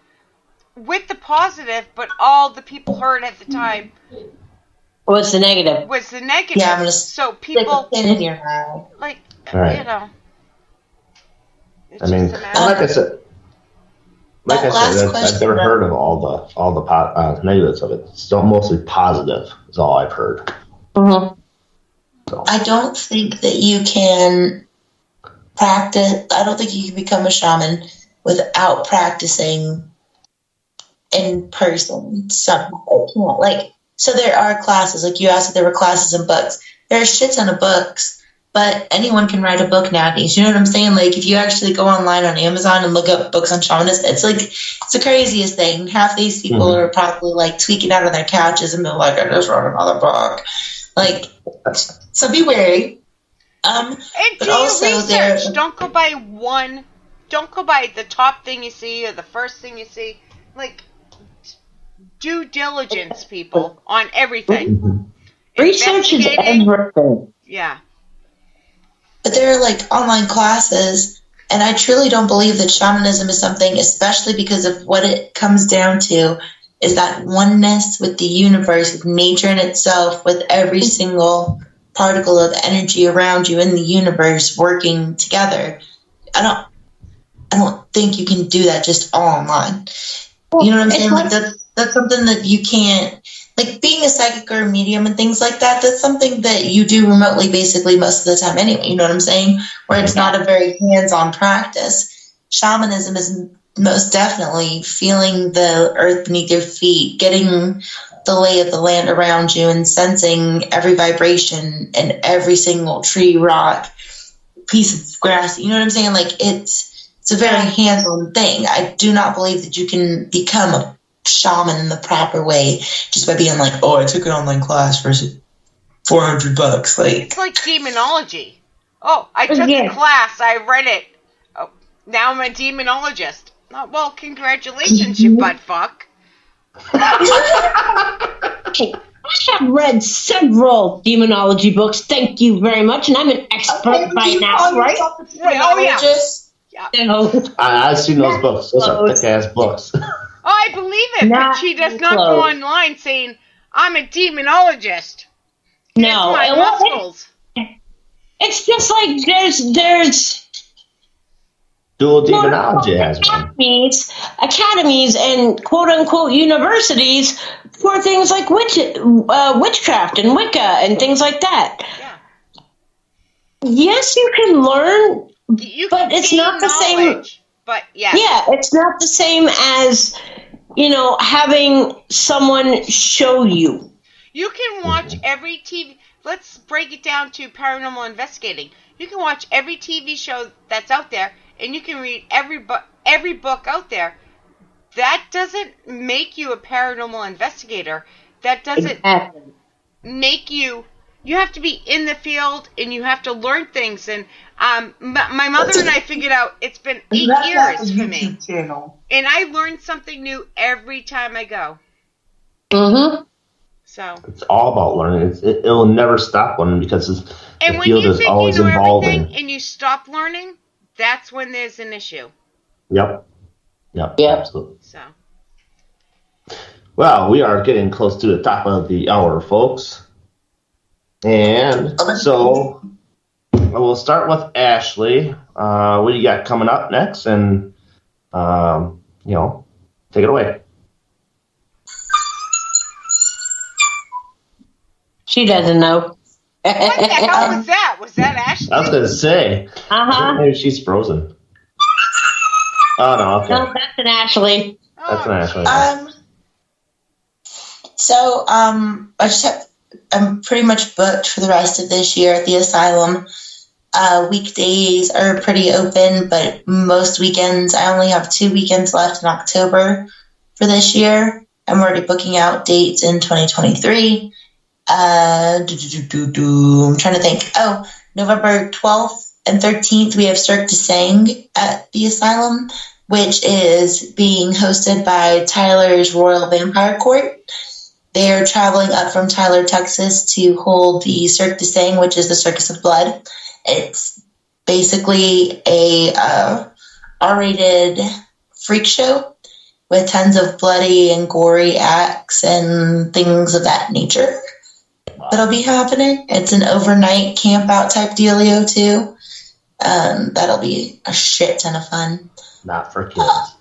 with the positive, but all the people heard at the time. What's the negative? Was the negative. Yeah, I'm gonna so people in your mouth. Like, right. you know. I mean, like I said, I've never heard of all the negatives of it. It's mostly positive. Is all I've heard. Mm-hmm. So. I don't think that you can practice. I don't think you can become a shaman without practicing in person. So there are classes. Like you asked if there were classes and books. There are a shit ton of books, but anyone can write a book nowadays. You know what I'm saying? Like if you actually go online on Amazon and look up books on shamanism, it's the craziest thing. Half these people are probably like tweaking out on their couches and they're like, I just wrote another book. Like, so be wary. And but do also your research. Don't go by one. Don't go by the top thing you see or the first thing you see. Like, due diligence, people, on everything. Research is everything. Yeah. But there are like online classes, and I truly don't believe that shamanism is something, especially because of what it comes down to, is that oneness with the universe, with nature in itself, with every single particle of energy around you in the universe working together. I don't think you can do that just all online. You know what I'm saying? Like that's something that you can't, like being a psychic or a medium and things like that, that's something that you do remotely basically most of the time anyway, you know what I'm saying? Where it's not a very hands-on practice. Shamanism is most definitely feeling the earth beneath your feet, getting the lay of the land around you and sensing every vibration and every single tree, rock, piece of grass. You know what I'm saying? Like it's a very hands-on thing. I do not believe that you can become a shaman in the proper way just by being like, oh, I took an online class for $400. Like it's like demonology. Oh, I took a class. I read it. Oh, now I'm a demonologist. Oh, well, congratulations, you butt fuck. I have read several demonology books. Thank you very much, and I'm an expert by now, right? Oh yeah. I've seen those books. Those are thick-ass books. Oh, I believe it, but she does not go online saying, I'm a demonologist. No. My muscles. It's just like there's Dual demonology has one. Academies and quote-unquote universities for things like witchcraft and Wicca and things like that. Yeah. Yes, you can learn, but it's not the same. But yeah, it's not the same as having someone show you. You can watch every TV. Let's break it down to paranormal investigating. You can watch every TV show that's out there, and you can read every book out there. That doesn't make you a paranormal investigator. That doesn't make you. You have to be in the field, and you have to learn things. And my mother and I figured out it's been 8 years for me. And I learn something new every time I go. Mm-hmm. So it's all about learning. It'll never stop learning because the field is always you know evolving. And you stop learning, that's when there's an issue. Yep, absolutely. So. Well, we are getting close to the top of the hour, folks. And so we'll start with Ashley. What do you got coming up next? And, take it away. She doesn't know. What the hell was that? Was that Ashley? I was going to say. Uh-huh. Maybe she's frozen. Oh, no, okay. No, that's an Ashley. That's an Ashley. So, I'm pretty much booked for the rest of this year at the asylum. Weekdays are pretty open, but most weekends, I only have 2 weekends left in October for this year. I'm already booking out dates in 2023. I'm trying to think. Oh, November 12th and 13th, we have Cirque du Sang at the Asylum, which is being hosted by Tyler's Royal Vampire Court. They're traveling up from Tyler, Texas to hold the Cirque du Sang, which is the Circus of Blood. It's basically a R-rated freak show with tons of bloody and gory acts and things of that nature. That'll be happening. It's an overnight camp out type dealio too. That'll be a shit ton of fun. Not for kids.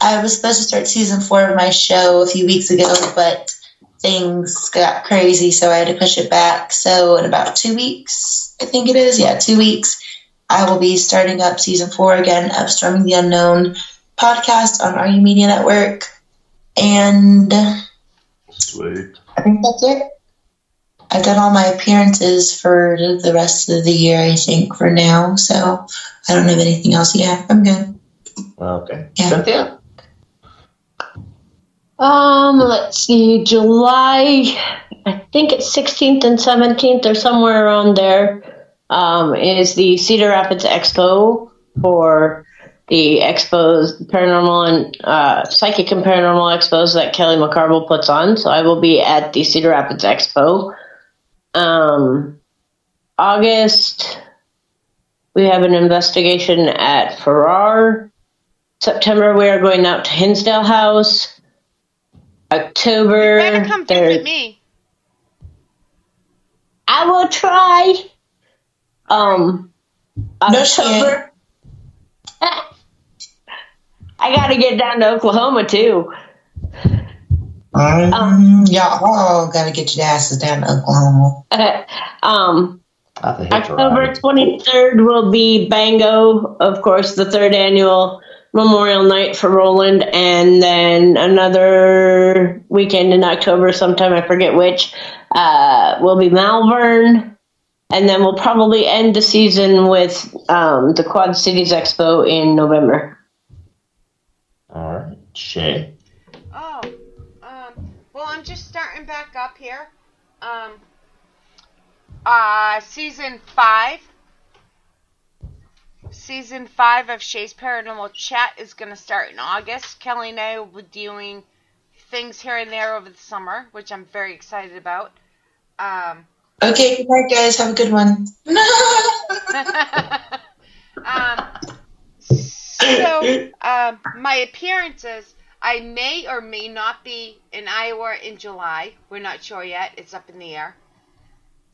I was supposed to start season 4 of my show a few weeks ago, but things got crazy, so I had to push it back. So in about 2 weeks, I think it is, 2 weeks, I will be starting up season 4 again of Storming the Unknown podcast on RU Media Network. And Sweet. I think that's it. I've done all my appearances for the rest of the year, I think, for now. So I don't have anything else. Yeah, I'm good. Okay. Yeah. Cynthia? Let's see, July, I think it's 16th and 17th or somewhere around there, is the Cedar Rapids Expo for the expos, paranormal and psychic and paranormal expos that Kelly McCarville puts on. So I will be at the Cedar Rapids Expo. August, we have an investigation at Farrar. September, we are going out to Hinsdale House. October, You better come visit me. I will try. October. I gotta get down to Oklahoma too. Y'all all gotta get your asses down to Oklahoma. I think it's October right. 23rd will be Bango, of course, the 3rd annual Memorial Night for Roland, and then another weekend in October, sometime I forget which, will be Malvern, and then we'll probably end the season with the Quad Cities Expo in November. All right. Shay? Oh, well, I'm just starting back up here. Season 5. Season 5 of Shay's Paranormal Chat is going to start in August. Kelly and I will be doing things here and there over the summer, which I'm very excited about. Okay, good night, guys. Have a good one. My appearances, I may or may not be in Iowa in July. We're not sure yet. It's up in the air.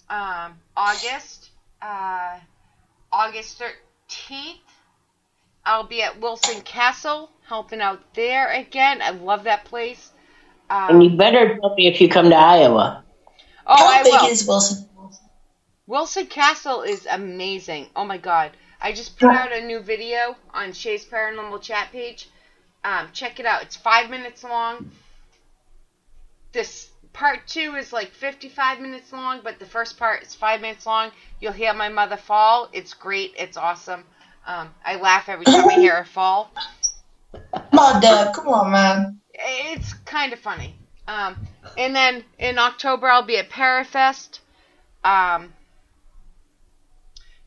August 13th, I'll be at Wilson Castle, helping out there again. I love that place. And you better tell me if you come to Iowa. Oh, How I big will. is Wilson? Wilson Castle is amazing. Oh my god. I just put out a new video on Shay's Paranormal Chat page. Check it out. It's 5 minutes long. This part 2 is like 55 minutes long, but the first part is 5 minutes long. You'll hear my mother fall. It's great. It's awesome. I laugh every time I hear her fall. Come on, Deb. Come on, man. It's kind of funny. And then in October, I'll be at Parafest.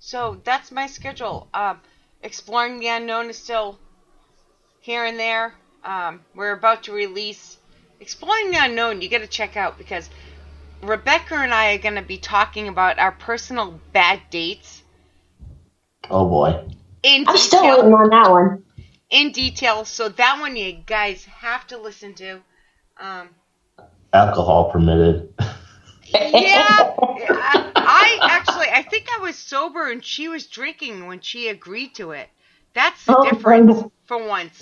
So that's my schedule. Exploring the Unknown is still here and there. We're about to release Exploring the Unknown. You got to check out because Rebecca and I are going to be talking about our personal bad dates. Oh, boy. I'm still waiting on that one. In detail. So that one you guys have to listen to. Alcohol permitted. Yeah. I think I was sober and she was drinking when she agreed to it. That's the difference for once.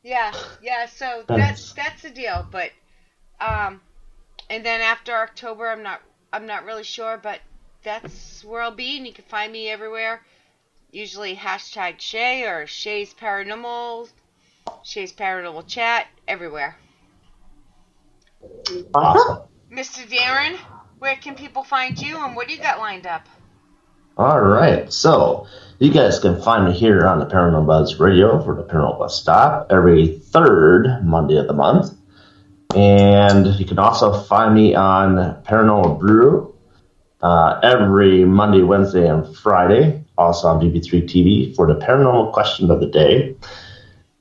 Yeah, so that's the deal. But and then after October I'm not really sure, but that's where I'll be, and you can find me everywhere. Usually hashtag Shay or Shay's Paranormal Chat, everywhere. Awesome. Mr. Darren, where can people find you and what do you got lined up? All right. So you guys can find me here on the Paranormal Buzz Radio for the Paranormal Buzz Stop every third Monday of the month. And you can also find me on Paranormal Brew every Monday, Wednesday, and Friday. Also on BB3 TV for the paranormal question of the day.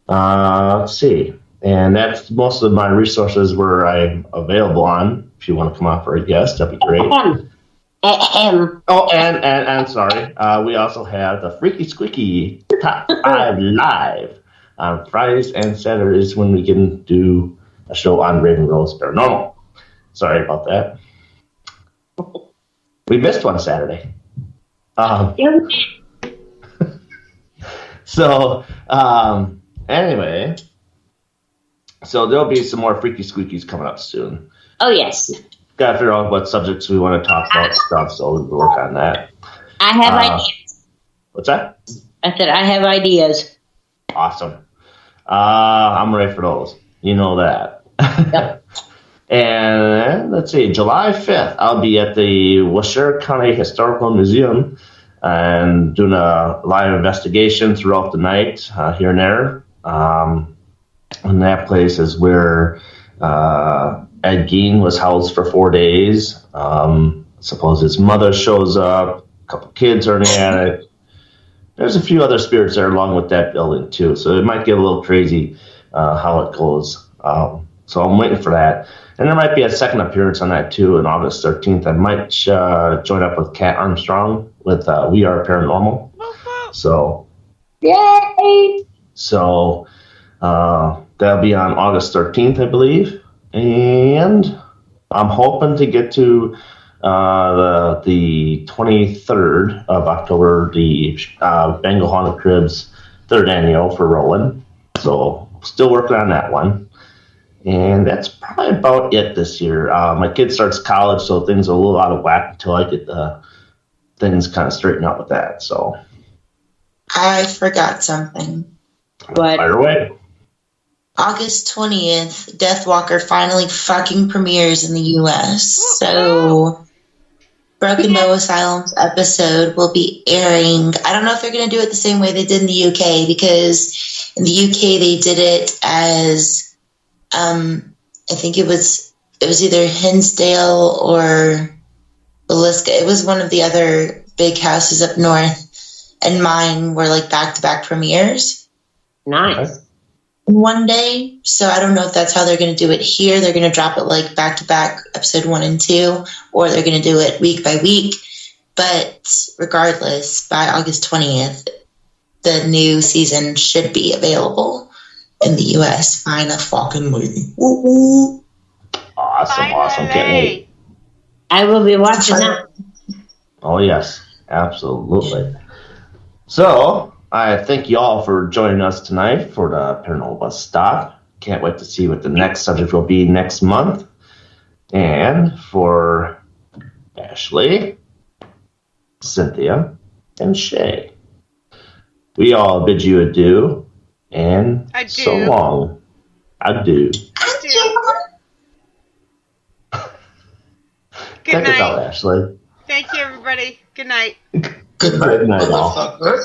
Let's see. And that's most of my resources where I'm available on. If you want to come on for a guest, that'd be great. Oh, and sorry. We also have the Freaky Squeaky Top 5 Live on Fridays and Saturdays when we can do a show on Raven Rose Paranormal. Sorry about that. We missed one Saturday. Anyway, so there'll be some more Freaky Squeakies coming up soon. Oh, yes. Gotta figure out what subjects we want to talk about stuff, so we'll work on that. I have ideas. What's that? I said I have ideas. Awesome. I'm ready for those. You know that. Yep. And let's see, July 5th, I'll be at the Washoe County Historical Museum and doing a live investigation throughout the night here and there. And that place is where Ed Gein was housed for 4 days. Suppose his mother shows up, a couple kids are in the attic. There's a few other spirits there along with that building too, so it might get a little crazy how it goes. So I'm waiting for that. And there might be a second appearance on that too on August 13th. I might join up with Kat Armstrong with We Are Paranormal. So, yay! So that'll be on August 13th, I believe. And I'm hoping to get to the 23rd of October, the Bengal Haunted Cribs 3rd annual for Rowan. So still working on that one. And that's probably about it this year. My kid starts college, so things are a little out of whack until I get things kind of straightened out with that. So I forgot something. What? Fire away. August 20th, Deathwalker finally fucking premieres in the U.S. So Broken Bow Asylum's episode will be airing. I don't know if they're going to do it the same way they did in the U.K. because in the U.K. they did it as... I think it was either Hinsdale or Villisca. It was one of the other big houses up north, and mine were like back-to-back premieres. Nice. One day, so I don't know if that's how they're going to do it here. They're going to drop it like back-to-back episode 1 and 2, or they're going to do it week by week. But regardless, by August 20th, the new season should be available in the U.S. Finally. Woo-woo. Awesome. Can't wait. I will be watching that. Oh, yes. Absolutely. So, I thank you all for joining us tonight for the Paranormal Bus Stop. Can't wait to see what the next subject will be next month. And for Ashley, Cynthia, and Shay, we all bid you adieu. And so long. I do. Good night. Us out, Ashley. Thank you, everybody. Good night. Good night, all. motherfucker.